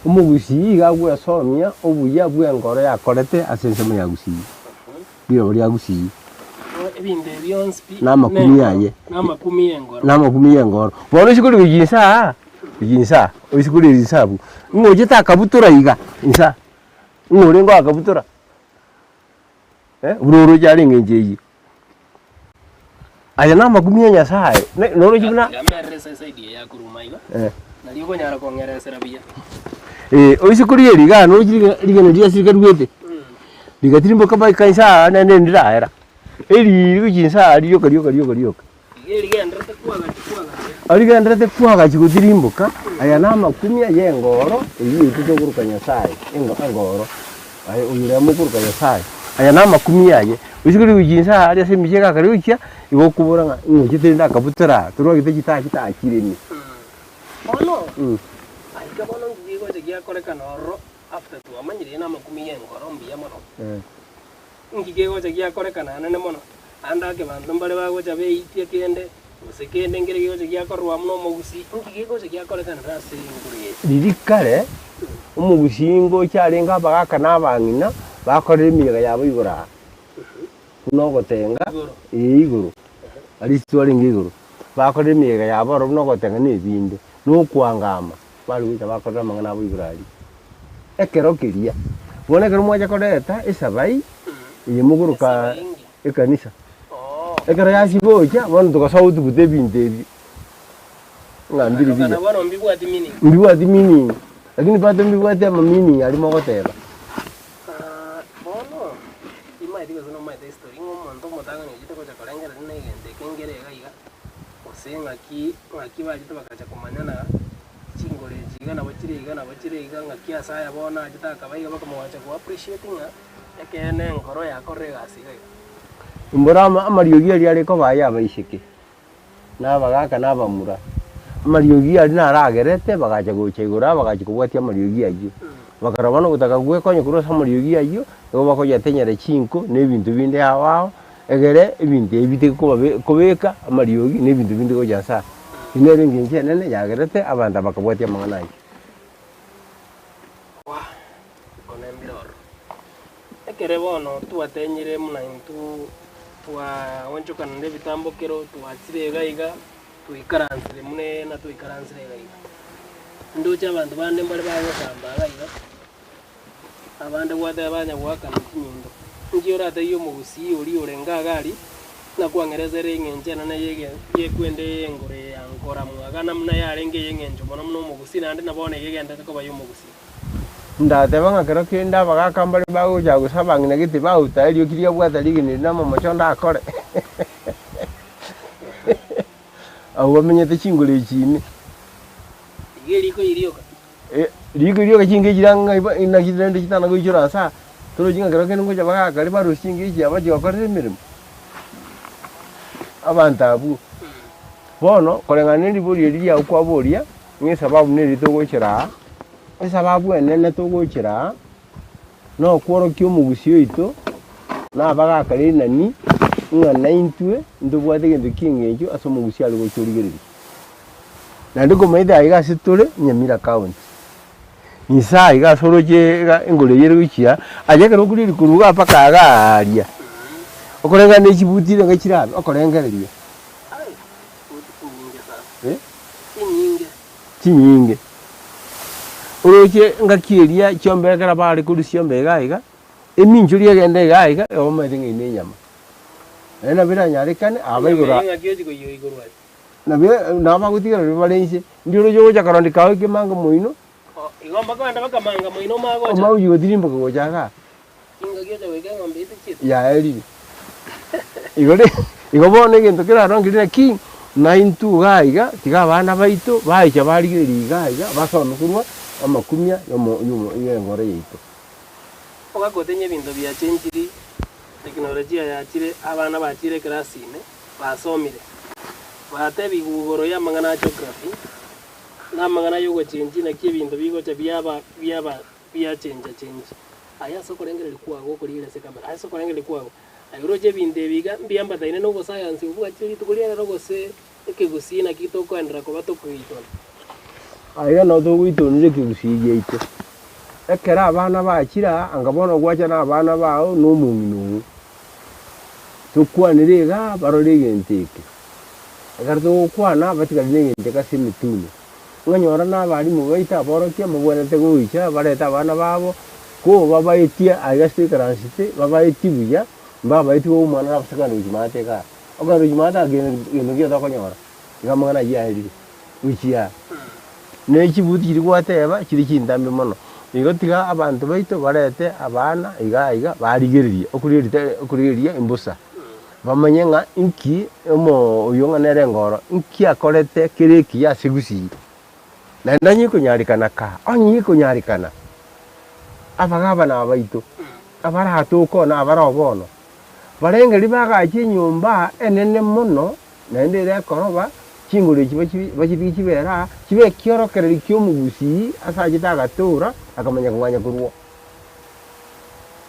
umugusi gagwe somia obuya bwengoro yakorete asense mu yagusi biro bari yagusi ebinde byonspi namakumi yengoro bono shikuri bijinsa oisikuri isabu ngoje takabutura iga insa ngore ngo akabutura bururu jari ngenjeyi aya namakumi nyasaye noro jibuna naligo nyara kongeresera biya oisikuri eriga no rigene dia sirikadwete digatirimbo kaba kaisa nene ndiraera eri rujinsa ariyo kariyo arigendrete kuaga chikudirimbuka aya namakumi yengoro iyi tutoguruka nyasaye engoro ayo uyira mukuruka nyasaye aya namakumi yaye usikuri ujinsa ari asemijeka kariukia ibo kuburanga ngitenda kabutura turwa kitakireni ono aika bono ngigo je yakore kanoro after tu amanyire namakumi yengoro mbiya mono ngigego je yakore kana nene mono anda ke bantu mbale bago jabe itie kende usekende ngere gigo je yakorwa muno mugusi ngigego je yakore kana rase nguriye dirikare umugusingo cyarenga bagaka nabangina bakorera imiyaga yabo igura no gotenga iguru ari story ngiguru bakorera imiyaga yabo no gotenga nebinde no kwangama bali wita bakorera mangana abo igurari ekero kiria bone kero mwaje koreta isabai imuguruka ekanisa ekero yasiboja bono tukasauti kutebinde ngambiri biya bana mbibwati mini lakini pato mbibwati ama mini ali mogoteba bono imai digo no mai story ngomonto motanga ni jito koja korengera nne gende kengere gaiga osenga ki bajito bakacha kumanyana chingore jiga na bachire ngaki asaya bona jita kabaiga bakamwacha ku appreciating ekene ngoro yakorega asiga Mburama amariogi ari ariko baya abaishike nabagaka nabamura amariogi ari naragerete bagacha guchegura bagacha kubwatia amariogi ayo bakarabana gutaka gwe konye kurosa amariogi ayo ngo bakoja tenyere chinko nebintu binde hawao egere ibinde ibite kubeka amariogi nebintu binde ko jasa inere nginje nene yagerete abanda bakabwatia mangana kere bono twatenyire muna intu twaonchokana nde bitambokero twatire gaiga twikaransire mune na twikaransire gaiga nducha abantu bande mbali bagosamba gaiga abande gwate abanya gwakana kinyindo ngiora tayo mugusi uri orenga gari na kwangerezere ngenjana na yekwende ngore yankora mwagana muna yarenge yengenjo bona muno mugusi nande nabone yegenda ko bayo mugusi ndateba ngakero kenda bagakambale bagoja gusabangina giti bauta elio kiria bwata ligini na mama chonda akore awo menyete chingule chini igeliko irioka liko irioka chinge jiranga ina kirende kitana go ichura sa toro jinga kero kene ngoja bagakali baru chinge ichi abaji akore mirimo abantabu bono kolengane ndiburi elia ukwa boria ni sababu ne litogochera sababu enene togochera no kworo kyo mugusio ito na bagakali nani ngana intwe ndubwate gendo kingejo aso mugusia ali gochorigereri na ndiko maida iga situle Nyamira county isa iga soroje engole yeruchia ajeka no kuri kuruga paka agaria okorenga ne chibutire ngachirabe okorengereria chinyinge uroche ngakiria chiombekera bari kuri siombega iga eminjuri agende gaiga omedinga ine nyama ena bira nyarikane abaigura na be na bagutiga balense ndiro jo ja karondi kawe ke manga muino igomba kwanda bakamanga muino mago o mau yo dirimba ko jaga inga gyo wege ngombe itchito ya eri igobone gento kira rongirira ki na intu gaiga tiga bana baito baicha barigeri gaiga basona kurwa amakumya yomo yengore yito ogakotenye bintu bya chenjiri teknolojia yachire abana bachire klasine basomire bate bigugoro ya mangana geography na mangana yogo chenji na kibintu bigocha bya chenji aya sokorengere likwago kulire sekamba aya sokorengere likwago ayuroje binde biga mbiamba taine no science uvuga chiri tukulia rogo se ekegusina kitoko endra ko batokwito aya no do wito nire kigusije ito ekera abana bakira angabona gwacha na abana bao no muminu tukwanire ga barorege nteke agardo kwana batika ngenge kasemituni nganyora na bari mu baita borokia mugwene teguicha bareta abana babo ko babaitia agaste karansite babaitibuya babaitiwo umwana abasakana ujimate ka ogaro ujimata geno gyo dokonyora ngamana yairi uchiya neki buti kiri gwateba kiri kindambe mono igotiga abantu baito barete abana iga barigereria okurigeria imbusa bamanye nga inki omo uyonga nerengoro inki akorete kiriki ya sigusi na ndanyi kunyarikana ka onyi kunyarikana abagaba na baito abara hatuko na abara obono barengeri baga chinyumba enene muno na ndere koroba chingure bachiti kibera kibe kiorokereri kyomugusi asajita gatura akamanya kumanya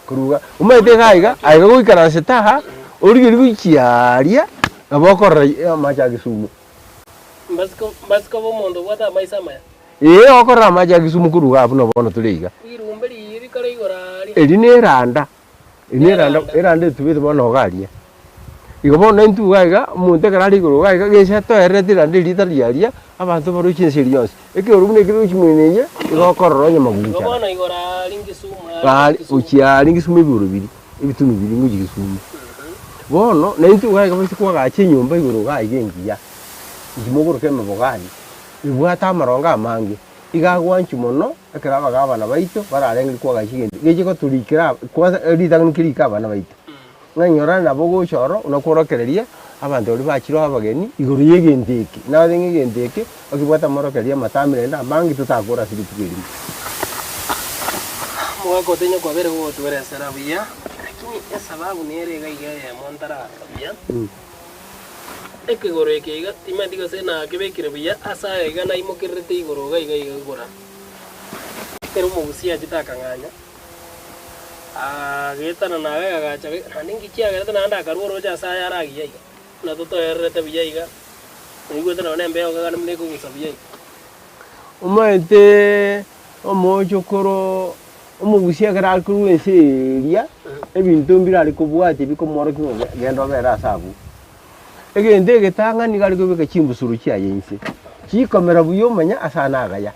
kuruga umete gaiga aiga guikara setaha urigiri guchiaria abokora macha gisumu basko bomondo bwata maisa maya okora macha gisumu kuruga abuno bono tuliga irumberi iri kare igorari eranda tubite bono garia igobona intu gaiga munte karari kuruga gaiga geseto eretira ndiri riaria abantu baruchin serious eke urubune kiru chimweneye igokora nyamagucha igobona igorari ngisumu uchiari ngisumu ibirubiri ibitunu biri ngugisumu bono na intu gaiga bisi kwa gache nyumba iguruga igengiya ndimogoro keme bogani ibwata amaronga amange igagwanchi mono ekera abana baito bararengeri kwa gachigende gechiko turikira kwa ritanga nkirika abana baito nganyora nabo gochoro unakorokereria abantu bari bachiro abageni iguru yegendeke nabengi gendeke akibwata morokeria matamire nda amange tutakora siritikiri mwako tenyo kwa bere go tubere sarabiya lakini sababu nere gaiga ya montara biya ekigoro ekiga timandiga sena kebekire biya asa ega na imokirete igoro gaiga igora pero mugusia chitakanganya getana na ga gacha haningi kia ga tana anda karuro ja sa ya ragi yiga na to erete biya iga nigo tana ne mbeo ga mne ko gisabiya umaite omojo koro umugusia gara kuruenseria ebintu mbira ari kubwate bikomoro gendo bera sabu egende getanga ni gari kubika chimbusuru kya yense chikomera buyo manya asana gaya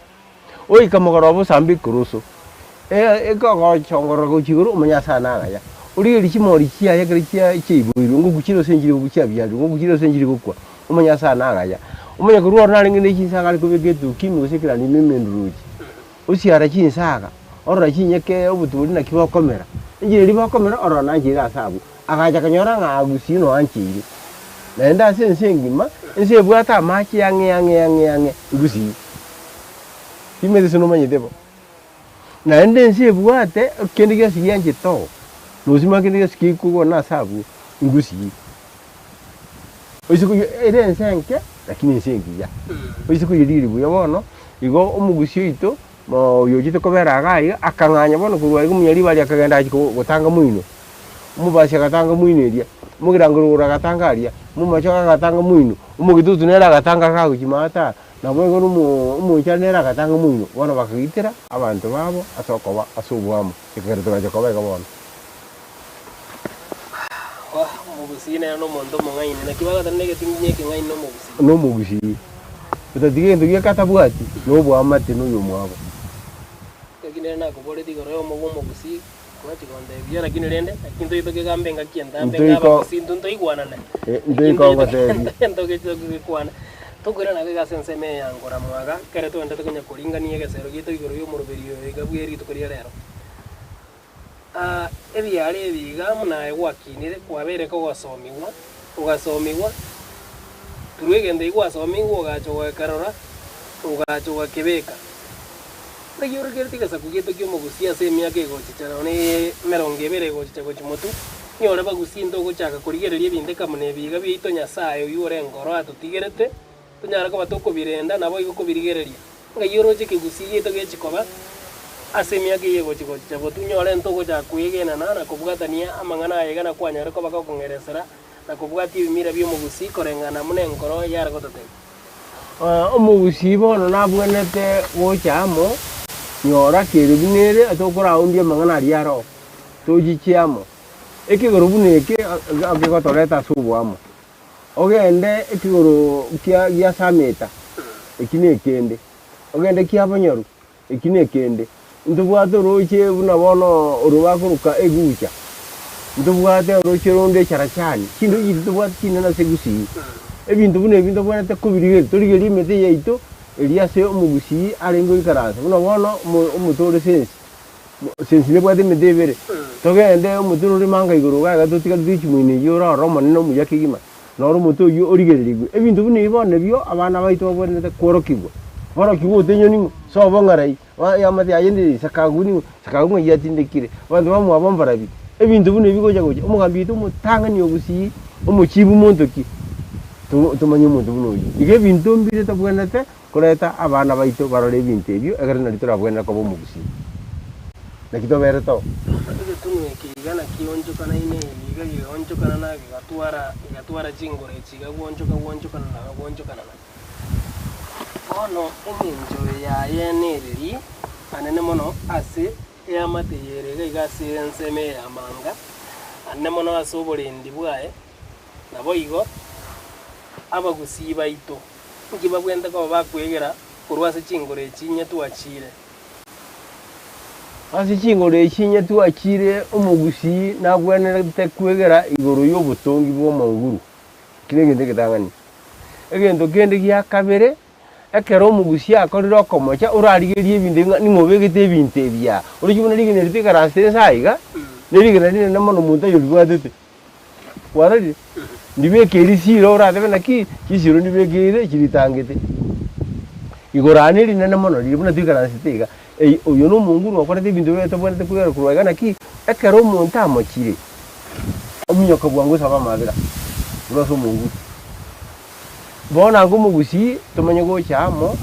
oi kamogoro bo sambi kuruso go chongoro go chiguru manya asana gaya uri ri chimori kya yagari kya chibuiru ngo gukiro senjiri gukya byadu ngo gukiro senjiri gukwa umanya asana gaya umanya kuruwa nari ngine chinsaga ari kubigetu kimi usikira ni memenduruji usiara chinsaga ora chinyeke obuturi na kibakomera injiri libakomera ora nanjira asabu akaja kanyora ngagusino anchiri nenda sensengima ense bwata machi yange gusi kimeze sino manyedebo na ende ense bwate kendiga siganje to nozima kendiga skiku na asabu gusi oisiku ere ensenke lakini ensengi ya oisiku yiriri buya bono igo omugusio ito mo yojite kobera gai akanganya bono kurwa igumunyari bali akagenda gutanga muino umubasha gatanga muino eria mugirangurura gatanga aria mumachoka gatanga muino umugitutu nera gatanga ka kujimata na mwego umuchanera gatanga muino bono bakagitira abantu babo asokoba asubwamo ikerto bajokoba bono mugusine no mondo mongaine na kibaga tanege tinginyeke ngaine no mugusi utadigendo yakatabuati no bwamate no yomwabo kine na kubole digoro yo mugumo gusi kwachi konde bya lakini rende kinto itoke gambe ngakienda mbenga basindu nto igwana na ndiko ngote nto ke kwana tokora na ga senseme yangora mwaga kare to ndate kunya kuringania gesero gito igoro yo muruberiyo igabweri tukoriya rero ebyali ebiga munaye gwakinire kwabere ko gosomiwa ugasomiwa turwegende igwasomiwa ugachoga karora ugachoga kebeka Nagiyore kertika sakugeto kyo mugusia semia ke gochichana ne meronge bere gochicha gochimotu nyore bagusindo gochaka kurigereria binde kamune biga bito nyasaye uyore ngoro atutigerete tunyara ko batoko birenda nabo iko kubirigereria ngayoro chike gusiye to gechikoba asemia ke yego chigochicha botunyore ntogo cha kuyegena na kubwatania amangana yegana kwanyara ko bakakongeresera na kubwati bimira byo mugusi korengana mune ngoro yara gotote omugusi bono nabwenete gochamo nyora kiribinere atokora umbye mangana riaro tojichiamo ekigoro buneke agego toreta subwamo ogende ekigoro kya sameta ekine kende ogende kya banyoru ekine kende ndubwato roche buna bono urubakuruka egucha ndubwate roche ronde charachani kindo yitubwate kinana segusi ebintu bune bintu bwana takubirige turigeri mete yaito eliase omugusi arengo ikarasa buna bono umutore sensi ne bwate medebere togende umutore manga igoro ga tutika dichimune yora romo no muyakigima noro muto yo origererigwe ebintu bune ibone byo abana baito bone korokigwa borokigwa tenyoni so bongarai yamate ayende sakaguni yatindekire bantu bamu abambarabi ebintu bune bigoja goja umugambito mutanga ni ogusi umuchibu montoki tumanye umuntu buno ige bintu mbire tabwenete kureta abana baito barore bintu ebyo egere nari turabwena ko bomugusi nakito bere to tunwe kigana kionjo kana ine iga yonjo kana na gatwara jingore chiga wonjo kana na ono enjo ya yenereri anene mono ase ya mateyere ga senseme ya manga anene mono asoborendi bwae nabo igo abagusi baito ngiba bwenda ko bakwegera kurwase chingore chinye tuachire asi chingore chinye tuachire umugusi nagwenera tekwegera igoro yobutongi bwo manguru kirengende ketangani egendo kende gya kabere ekero umugusi akoriro komocha urarigerie ebinde nimobegete ebinte ebya urikibona rigene ritikarase saiga nerigene rine mono muntu yobwatete warari ndibeke risiro uratebe naki kisiro ndibekire kiritangete igorane rine mono ribona tikarase tega uyo no mungu no kwate bintu bete bwete kwera kurwaga naki ekero muntu amokire omunyoka bwangu saba mabira uroso mungu bona ngo mugusi tumenye go cyamo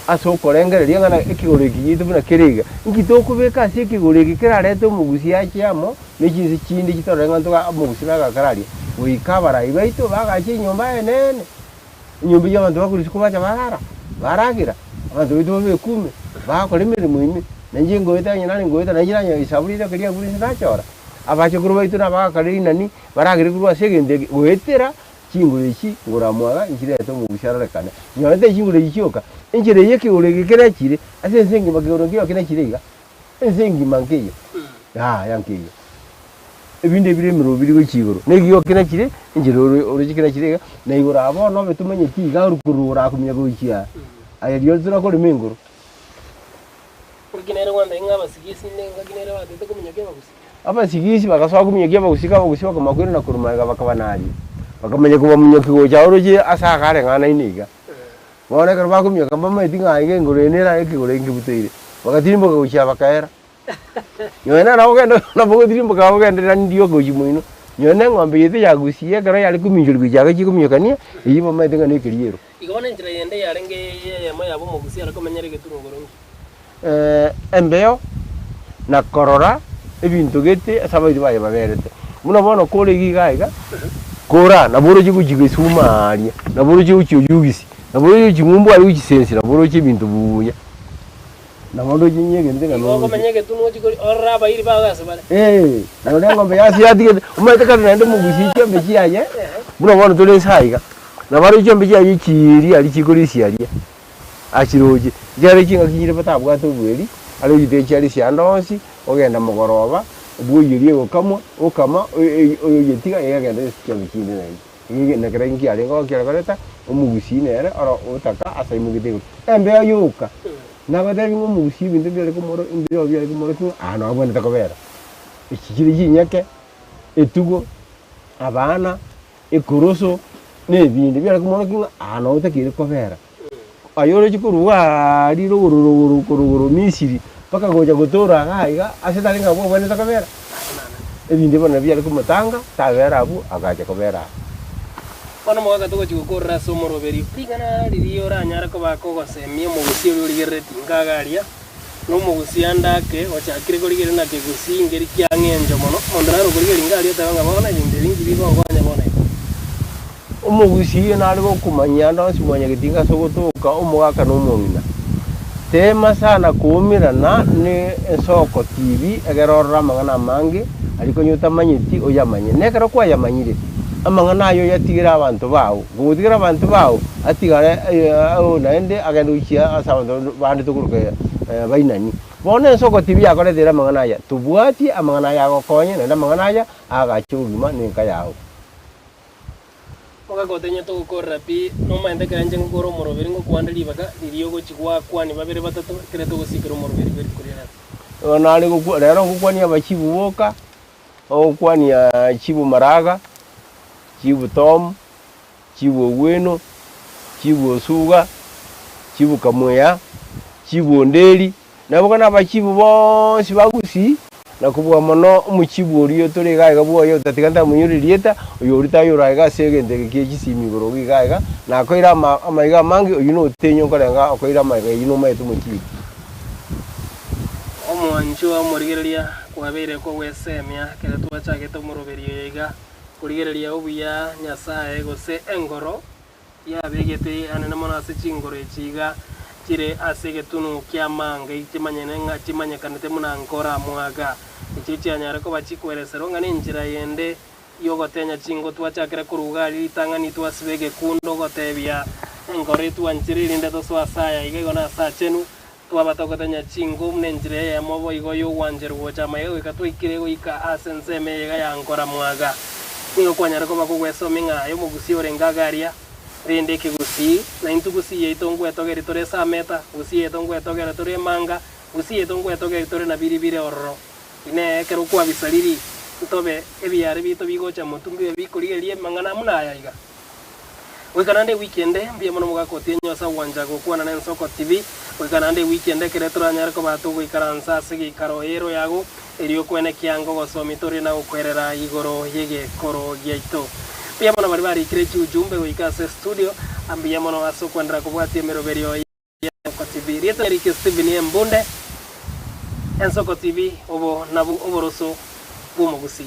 asokorengereria ngana ekigore kiyite buna kerega ngitokubeka ase ekigore kirarete mugusi yacyamo nekizi kindi kitorenga ntoka mugusi nagakarari wikabara ibaito bagachi nyumba enene nyumba y'abantu bakurisi kubacha barara baragira abantu bitu bekume bakora imirimo imi nanjye ngoeta nyina ngoeta nanjira nya isabulira kiriya kuri sinachora abachokuru baitu nabakari nani baragire kurwa segende goetera chingure iki ngoramwaga ikireto mu busharare nyonde chingure ikioka injire yeke urege kerekire asensengi bagero ngiyo kerekire ensengi mankeyo yankeyo ebinde biremero biri gukigoro negiyo kerekire injire urege kerekire na igora abo no betumenye kiga rukurura kumenya gukiya aya ryo zura ko rimengoro Urginero wanda ingaba sigisi nenga ginero wate kumenya kema gusi abasigisi bagasaba kumenya kema gusika bagusika kumakwira na kurumaga bakabanari bakamenya kuba munyokigo cyaworoje asakare ngana iniga Mwana karba kumya kamba maitinga ige ngorenera ekigore ngibutire bagatimbo gaucha bakaera nyona nawo genda nabugo tirimbo kawo genda ndiyo goji muino nyona ngombe yete yagusiye kara yali kuminjuri gwijaga chikumyokania iyibo maitinga nekiriero igona njira yende yarenge yema yabo mugusi arakomenyere geturungoro embeo na korora ebintu gete asabaidi baye baberete muno bono kole gigaiga kora naburo chikujigisumaaria naburo chikuchuyugisi naburo chimumbu ali uchisensi naburo chibintu buya namondo chinyege ndenga no komenyege tuno chikori oraba iri bagase bale nalo ngombe yasi yatige umaiteka nende mugusi chombe chiaye muno bono tole saiga nabaro chombe chiaye chiri ali chikorisi aria achiroje jare chinga kinyire batabwa tubweri ali yitechi ali siandonsi ogenda mugoroba buyirie ukama oyetiga yagenda chombe chinde nayi ngi nakira ngi ali ngo kiragoreta umugusi nere oro utaka asaimugide embe ayuka nabadebi umugusi binde bire kumoro imbiro bire kumoro tu abone takobera ikikiri yinyake etugo abana ekuroso nebinde bire kumoro kinga utakire kobera ayoro chikuruwa riro ururu misiri paka goja gotora ngaiga asetalinga bo bone takobera ebinde bone bire kumutanga tagera abu agaje kobera Ono mwaga tuko chikukora somo roberi pigana ririyo ranyara ko bakogose mie mugusi urigereti ngagaria no mugusi andake ochakire gorigere na kegusi ngeri kyangenjo mono ondara gorigere ngaria tabanga bona inde ringi bibo ngwanya bona umugusi nari go kumanya ndo simwanya gitinga sogotoka umwaka no mumina tema sana kumirana ni Soko TV egerora magana mangi ariko nyuta manyiti oyamanye nekero kwa yamanyire amangana ayo yatigira abantu bawo gutigira abantu bawo atigare naende agarukia asabantu bandi tukuruke bainani bone Soko TV yakoretera amangana aya tubwati amangana aya gokonye nenda amangana aya agachuruma ninka yawo Oga gotenya to gukora pi no mande kanje ngoro moroberi ngo kwandiri baga ririyo go chigwa kwani babere batatu kire to gusikira moroberi beri kurira nali go rero gukwani abachibu boka o kwani chibu maraga chibu tom chibu weno chibu suga chibu kamoya chibu ndeli nabo kana abachibu bonsi bagusi nakubwa mono umuchibu oriyo tore gaiga bwo yo tatikanta munyuri rieta uyo urita yo raiga segende kekisimi goro gaiga na koira amaiga mangi uyu no tenyo korenga koira amaiga yino maitu muchibu omwanjo amorigereria kwabere ko wesemia kera twachage to moroberio yiga kurigereria ubuya nyasaye gose engoro yabegete anene mona ase chingoro echiga kire asege tunu kya manga ikimanyene nga kimanyekanete muna nkora mwaga ichichi anyara ko bachikweresero ngane njira yende yogotenya chingo twachakira kurugari tangani twasibege kundo gotebia engore twanchirire ndeto swasaya igegona sachenu twabatogotenya chingo mnenjire ya mobo igo yo wanjerwo chama yo ikatwikire go ika asenseme yega ya nkora mwaga ingo kwanyara ko bakugweso minga yo mugusi orengagaria rende kigusi na intugusi yetongo etogere tore sameta gusi yetongo etogere tore manga gusi yetongo etogere tore na biribire orro ine kero kwa bisaliri tobe ebiare bito bigocha mutumbi bikurigerie mangana munaya iga wekanande weekend mbia mono muga kotenyo sa wanja go kwa na Soko TV wekanande weekend kere turanyara ko batu go ikaransa sigi karoero yago eriyo kwene kyango go somitori na ukwerera igoro yege koro gyaito pia mono bari kirechi ujumbe go ikase studio ambia mono aso kwendra kubwati meroberio ya Soko TV rieto erike Steven Mbonde Soko TV obo nabu oboroso bumugusi